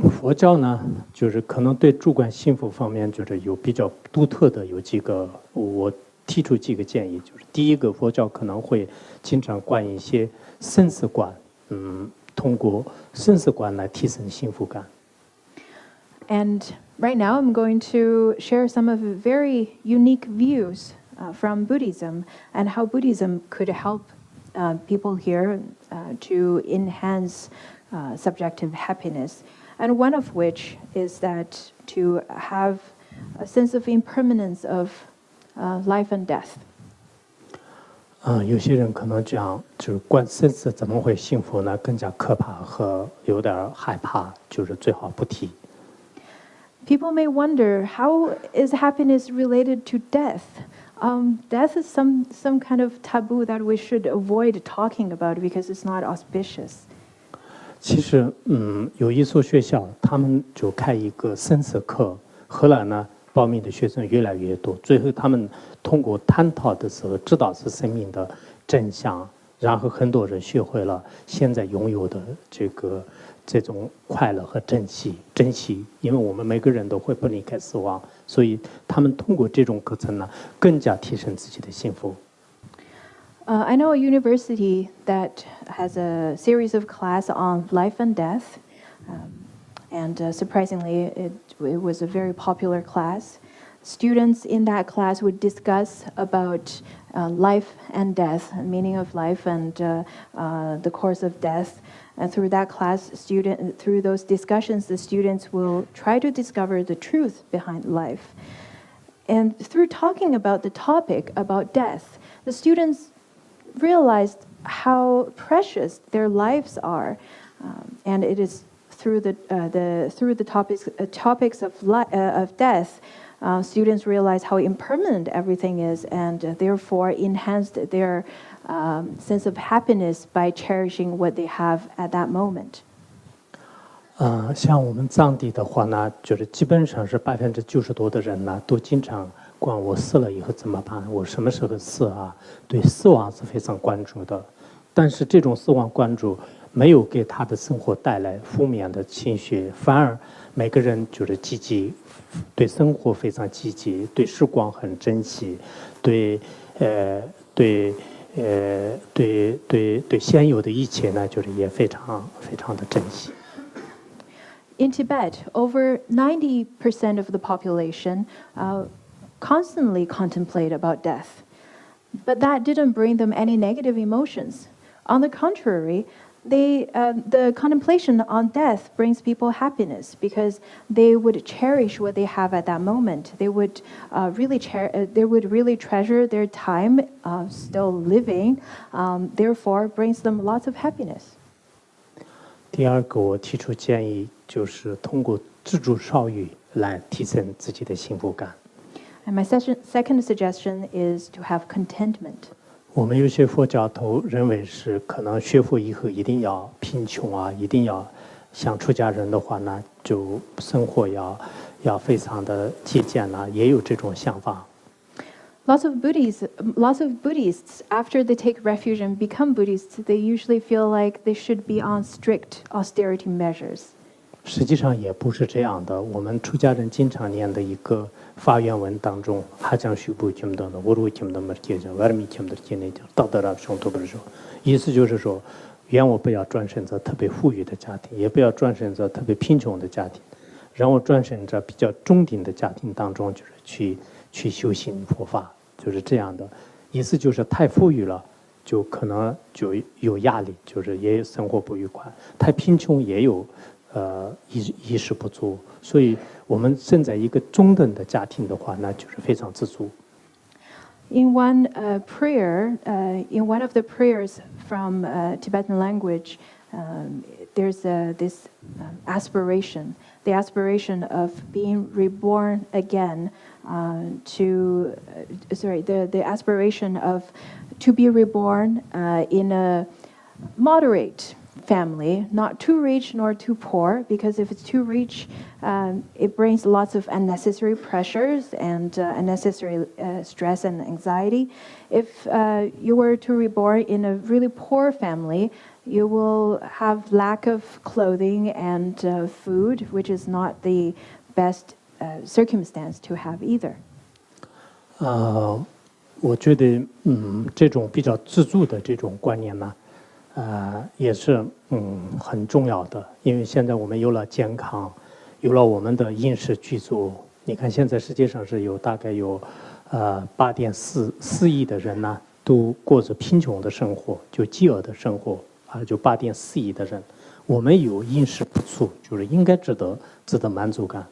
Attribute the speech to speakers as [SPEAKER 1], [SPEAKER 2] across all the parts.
[SPEAKER 1] 佛教呢，就是可能对主观幸福方面，就是有比较独特的有几个，我提出几个建议，就是第一个，佛教可能会经常灌一些生死观，通过生死观来提升幸福感。
[SPEAKER 2] And right now I'm going to share some of the very unique views from Buddhism and how Buddhism could help people here to enhance subjective happiness. And one of which is that to have a sense of impermanence of life and death.
[SPEAKER 1] 有些人可能讲，就是观生死怎么会幸福呢？更加可怕和有点害怕，就是最好不提。
[SPEAKER 2] People may wonder, how is happiness related to death? Death is some kind of taboo that we should avoid talking about because it's not auspicious.
[SPEAKER 1] 其实，有一所学校，他们就开一个生死课，后来呢，报名的学生越来越多，最后他们通过探讨的时候，知道是生命的真相，然后很多人学会了现在拥有的这种快乐和珍惜，因为我们每个人都会不离开死亡，所以他们通过这种课程呢，更加提升自己的幸福。
[SPEAKER 2] I know a university that has a series of class on life and death, and surprisingly, it was a very popular class. Students in that class would discuss about life and death, meaning of life and the course of death. And through that class, through those discussions, the students will try to discover the truth behind life. And through talking about the topic about death, the students realized how precious their lives are, and it is through the topics of death. Students realize how impermanent everything is, and therefore enhanced their sense of happiness by cherishing what they have at that moment.
[SPEAKER 1] 像我们藏地的话呢，就是基本上是90%多的人呢，都经常管我死了以后怎么办？我什么时候死啊？对死亡是非常关注的，但是这种死亡关注没有给他的生活带来负面的情绪，反而每个人就是积极，对生活非常积极，对时光很珍惜，对现有的一切呢，就是也非常非常的珍惜。
[SPEAKER 2] In Tibet, over 90% of the population constantly contemplate about death, but that didn't bring them any negative emotions. On the contrary, the contemplation on death brings people happiness because they would cherish what they have at that moment. They would really treasure their time still living. Therefore, brings them lots of happiness.
[SPEAKER 1] 第二个，我提出建议就是通过知足少欲来提升自己的幸福感。
[SPEAKER 2] And my second suggestion is to have contentment.
[SPEAKER 1] 我们有些佛教徒认为是可能学佛以后一定要贫穷啊，一定要像出家人的话呢，就生活要非常的节俭啊，也有这种想法。
[SPEAKER 2] Lots of Buddhists, after they take refuge and become Buddhists, they usually feel like they should be on strict austerity measures.
[SPEAKER 1] 实际上也不是这样的。我们出家人经常念的一个发愿文当中，还讲虚不kim的，我如kim的么接着，外面kim的接那讲，道德了上头不是说，意思就是说，愿我不要转生在特别富裕的家庭，也不要转生在特别贫穷的家庭，让我转生在比较中等的家庭当中，就是去修行佛法，就是这样的。意思就是太富裕了，就可能就有压力，就是也生活不愉快；太贫穷也有。衣食不足，所以我们生在一个中等的家庭的话，那就是非常知足。
[SPEAKER 2] In one prayer, in one of the prayers from Tibetan language, there's this aspiration, the aspiration of being reborn again. The aspiration of to be reborn in a moderate family, not too rich nor too poor, because if it's too rich, it brings lots of unnecessary pressures and unnecessary stress and anxiety. If you were to reborn in a really poor family, you will have lack of clothing and food, which is not the best circumstance to have either.
[SPEAKER 1] 我觉得，这种比较自助的这种观念呢，也是很重要的，因为现在我们有了健康，有了我们的饮食居足。你看，现在世界上是有大概有8.4亿的人呢，都过着贫穷的生活，就饥饿的生活啊，就8.4亿的人，我们有饮食不足，就是应该值得满足感。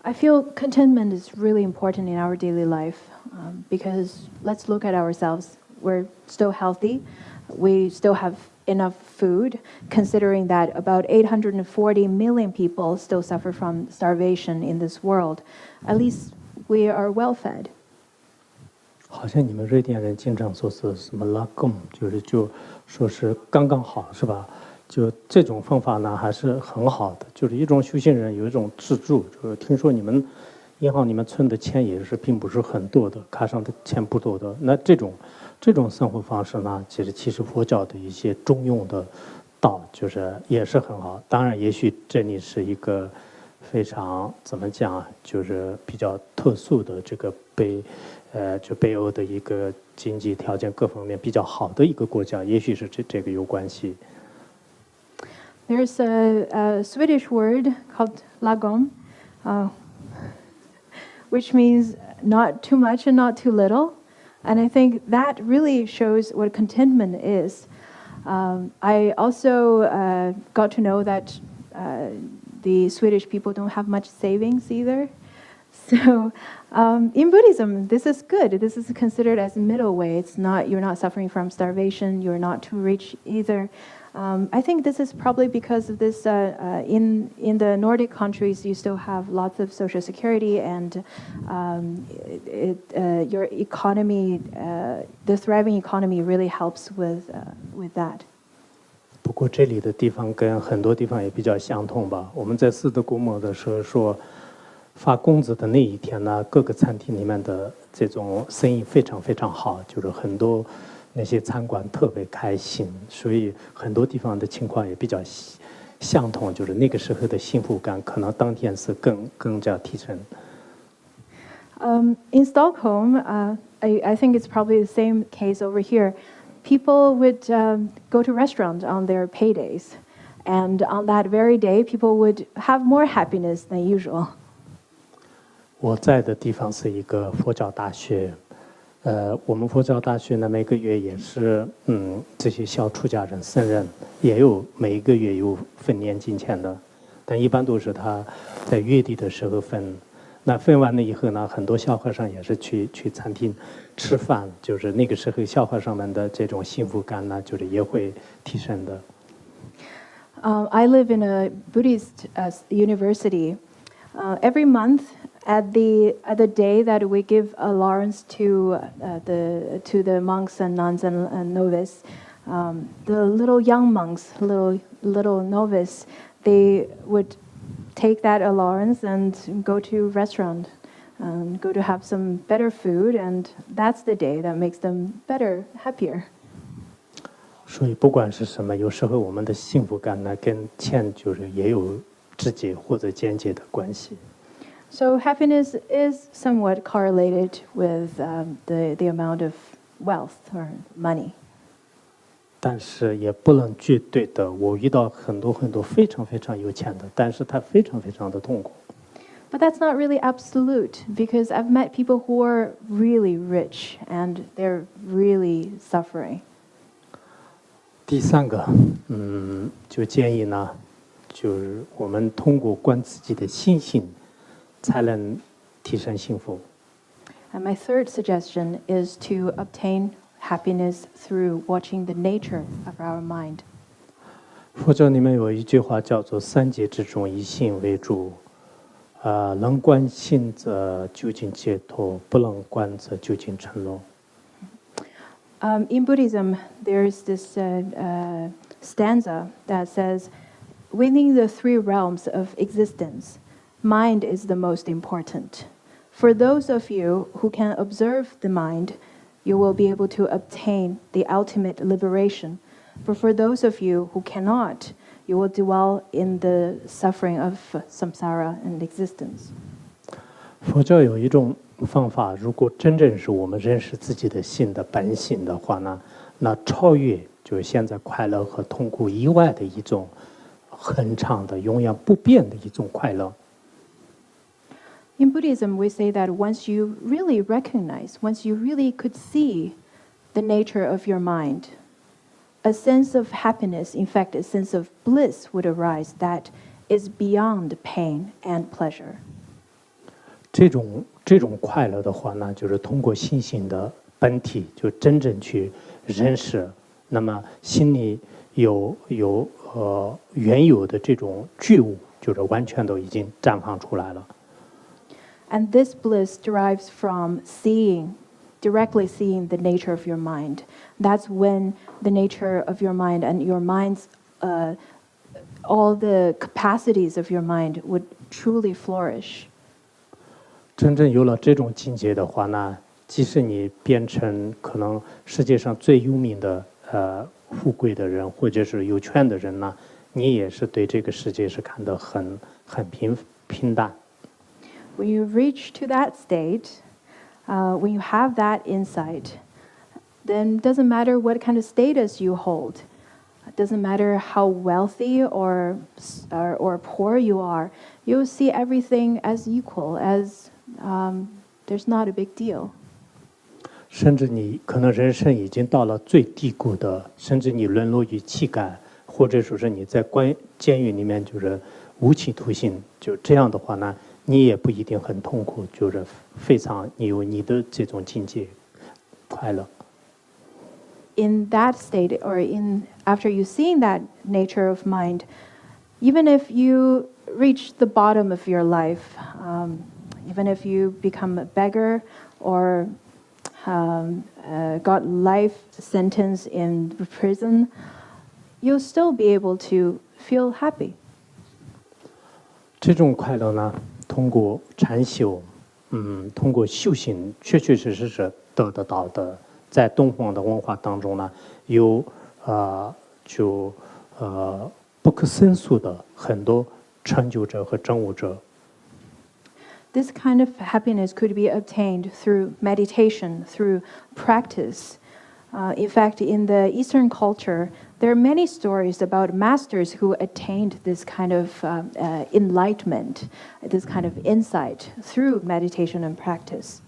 [SPEAKER 2] I feel contentment is really important in our daily life because let's look at ourselves. We're still healthy. We still have enough food, considering that about 840 million people still suffer from starvation in this world. At least we are well fed.
[SPEAKER 1] 好像你们瑞典人经常说是什么 lagom，就说是刚刚好，是吧？就这种方法呢，还是很好的。就是一种修行人有一种自助，就是听说你们银行你们存的钱也是并不是很多的，卡上的钱不多的。那这种生活方式呢，其实佛教的一些中庸的道，就是也是很好。当然，也许这里是一个非常怎么讲啊，就是比较特殊的这个北欧的一个经济条件各方面比较好的一个国家，也许是这个有关系。
[SPEAKER 2] There's a Swedish word called lagom, which means not too much and not too little. And I think that really shows what contentment is. I also got to know that the Swedish people don't have much savings either. So in Buddhism, this is good. This is considered as middle way. You're not suffering from starvation. You're not too rich either. I think this is probably because of this. In the Nordic countries, you still have lots of social security, and your economy, the thriving economy, really helps with that.
[SPEAKER 1] 不过这里的地方跟很多地方也比较相同吧。我们在斯德哥尔摩的时候说，发工资的那一天呢，各个餐厅里面的这种生意非常非常好，就是很多。那些餐馆特别开心，所以很多地方的情况也比较相同，就是那个时候的幸福感可能当天是更加提升。
[SPEAKER 2] In Stockholm, I think it's probably the same case over here. People would go to restaurants on their paydays, and on that very day, people would have more happiness than usual.
[SPEAKER 1] 我在的地方是一个佛教大学。我们佛教大学呢，每个月也是，这些小出家人、僧人也有每一个月有分年金钱的，但一般都是他在月底的时候分。那分完了以后呢，很多小和尚也是去餐厅吃饭，就是那个时候小和尚们的这种幸福感呢，就是也会提升的。
[SPEAKER 2] I live in a Buddhist university. Every month. At the day that we give allowance to the monks and nuns and novice, the little young monks, little novice, they would take that allowance and go to restaurant, and go to have some better food, and that's the day that makes them better, happier.
[SPEAKER 1] 所以不管是什么，有时候我们的幸福感呢，跟钱就是也有直接或者间接的关系。
[SPEAKER 2] So happiness is somewhat correlated with the amount of wealth or money.
[SPEAKER 1] 但是也不能绝对的。我遇到很多非常非常有钱的，但是他非常非常的痛苦。
[SPEAKER 2] But that's not really absolute, because I've met people who are really rich and they're really suffering.
[SPEAKER 1] 第三个，就建议呢，就是我们通过观自己的心性。才能提升幸福。
[SPEAKER 2] And my third suggestion is to obtain happiness through watching the nature of our mind.
[SPEAKER 1] 佛教里面有一句话叫做“三界之中，以心为主”，能观心则究竟解脱，不能观则究竟沉沦。
[SPEAKER 2] In Buddhism, there's this stanza that says, "Within the three realms of existence." Mind is the most important. For those of you who can observe the mind, you will be able to obtain the ultimate liberation. But for those of you who cannot, you will dwell in the suffering of samsara and existence.
[SPEAKER 1] 佛教有一种方法，如果真正是我们认识自己的性的本性的话呢，那超越就是现在快乐和痛苦以外的一种恒常的、永远不变的一种快乐。
[SPEAKER 2] In Buddhism, we say that once you really recognize, once you really could see the nature of your mind, a sense of happiness, in fact, a sense of bliss would arise that is beyond pain and pleasure.
[SPEAKER 1] 这种快乐的话呢，就是通过心性的本体，就真正去认识，那么心里有原有的这种觉悟，就是完全都已经绽放出来了。
[SPEAKER 2] And this bliss derives from directly seeing the nature of your mind. That's when the nature of your mind and your mind's, all the capacities of your mind would truly flourish.
[SPEAKER 1] 真正有了这种境界的话呢，即使你变成可能世界上最有名的富贵的人，或者是有权的人呢，你也是对这个世界是看得很平淡。
[SPEAKER 2] When you reach to that state, when you have that insight, then it doesn't matter what kind of status you hold. It doesn't matter how wealthy or poor you are. You'll see everything as equal, as there's not a big deal.
[SPEAKER 1] 甚至你可能人生已经到了最低谷的，甚至你沦落于乞丐，或者说是你在监狱里面就是无期徒刑，就这样的话呢，你也不一定很痛苦，就是非常你有你的这种境界快乐。
[SPEAKER 2] In that state, or after you seeing that nature of mind, even if you reach the bottom of your life, even if you become a beggar or got life sentence in prison, you'll still be able to feel happy.
[SPEAKER 1] 这种快乐呢，通过禅修，通过修行，确实得得到的。在东方的文化当中呢，有不可胜数的很多成就者和证悟者。
[SPEAKER 2] This kind of happiness could be obtained through meditation, through practice. In fact, in the Eastern culture, there are many stories about masters who attained this kind of enlightenment, this kind of insight through meditation and practice.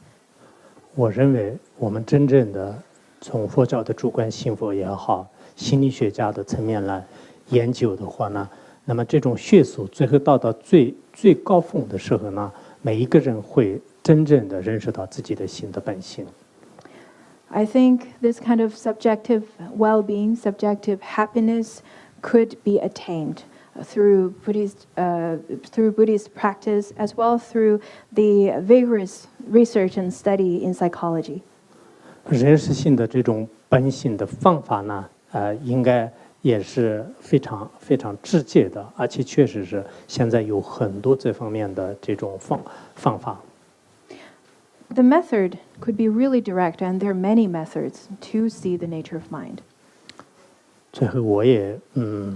[SPEAKER 1] 我认为，我们真正的从佛教的主观信佛也好，心理学家的层面来研究的话呢，那么这种学术最后到最高峰的时候呢，每一个人会真正的认识到自己的心的本性。
[SPEAKER 2] I think this kind of subjective well-being, subjective happiness could be attained through Buddhist practice, as well through the vigorous research and study in psychology.
[SPEAKER 1] 认识性的这种本性的方法呢，应该也是非常直接的，而且确实是现在有很多这方面的这种方法。
[SPEAKER 2] The method could be really direct, and there are many methods to see the nature of mind.
[SPEAKER 1] 最后，我也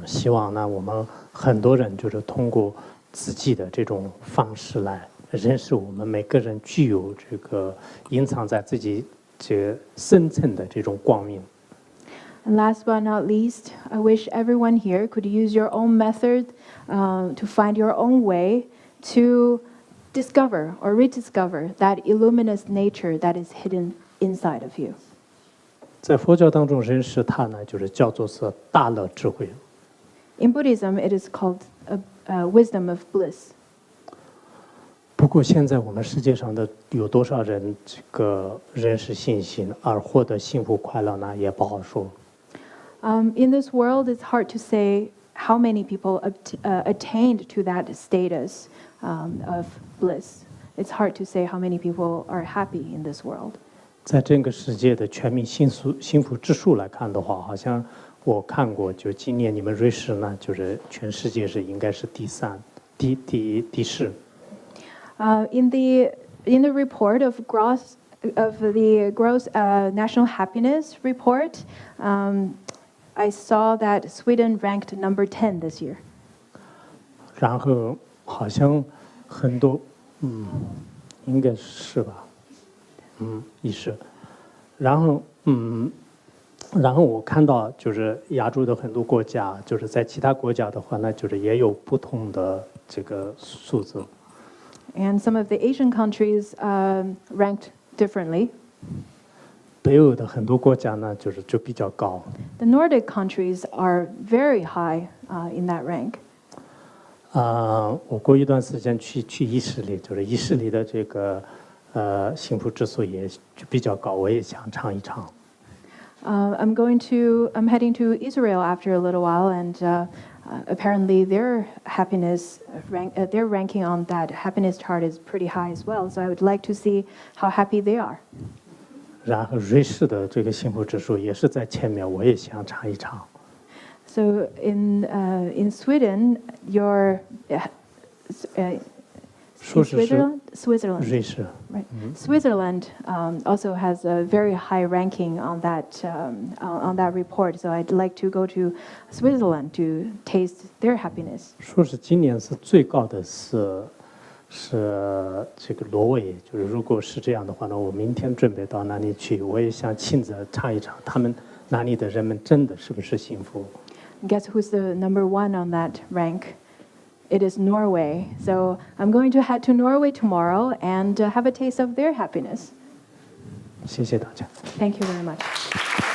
[SPEAKER 1] 希望呢，我们很多人就是通过自己的这种方式来认识我们每个人具有这个隐藏在自己这深层的这种光明。
[SPEAKER 2] And last but not least, I wish everyone here could use your own method to find your own way to discover or rediscover that illuminous nature that is hidden inside of you.
[SPEAKER 1] 在佛教当中，认识它呢，就是叫做是大乐智慧。
[SPEAKER 2] In Buddhism, it is called wisdom of bliss.
[SPEAKER 1] 不过，现在我们世界上的有多少人这个认识信心而获得幸福快乐呢？也不好说。
[SPEAKER 2] In this world, it's hard to say how many people attained to that status of bliss. It's hard to say how many people are happy in this world.
[SPEAKER 1] 在整个世界的全民幸福指数来看的话，好像我看过，就今年你们瑞士呢，就是全世界是应该是第4。
[SPEAKER 2] In the report of the gross national happiness report, I saw that Sweden ranked number 10 this year.
[SPEAKER 1] 然后好像很多，应该是吧，也是。然后我看到就是亚洲的很多国家，就是在其他国家的话呢，就是也有不同的这个数字。
[SPEAKER 2] And some of the Asian countries ranked differently.
[SPEAKER 1] 北欧的很多国家呢，就比较高。
[SPEAKER 2] The Nordic countries are very high in that rank.
[SPEAKER 1] 我过一段时间去以色列，就是以色列的这个幸福指数也就比较高，我也想尝一尝。
[SPEAKER 2] I'm heading to Israel after a little while, and apparently their their ranking on that happiness chart is pretty high as well. So I would like to see how happy they are.
[SPEAKER 1] 然后瑞士的这个幸福指数也是在前面，我也想尝一尝。
[SPEAKER 2] So in Sweden, your Switzerland.
[SPEAKER 1] 瑞士。
[SPEAKER 2] Right. Switzerland also has a very high ranking on that report. So I'd like to go to Switzerland to taste their happiness.
[SPEAKER 1] 说是今年是最高的是这个挪威，就是如果是这样的话呢，我明天准备到那里去，我也想亲自尝一尝他们那里的人们真的是不是幸福。
[SPEAKER 2] Guess who's the number one on that rank? It is Norway. So I'm going to head to Norway tomorrow and have a taste of their happiness.
[SPEAKER 1] 谢谢大家。
[SPEAKER 2] Thank you very much.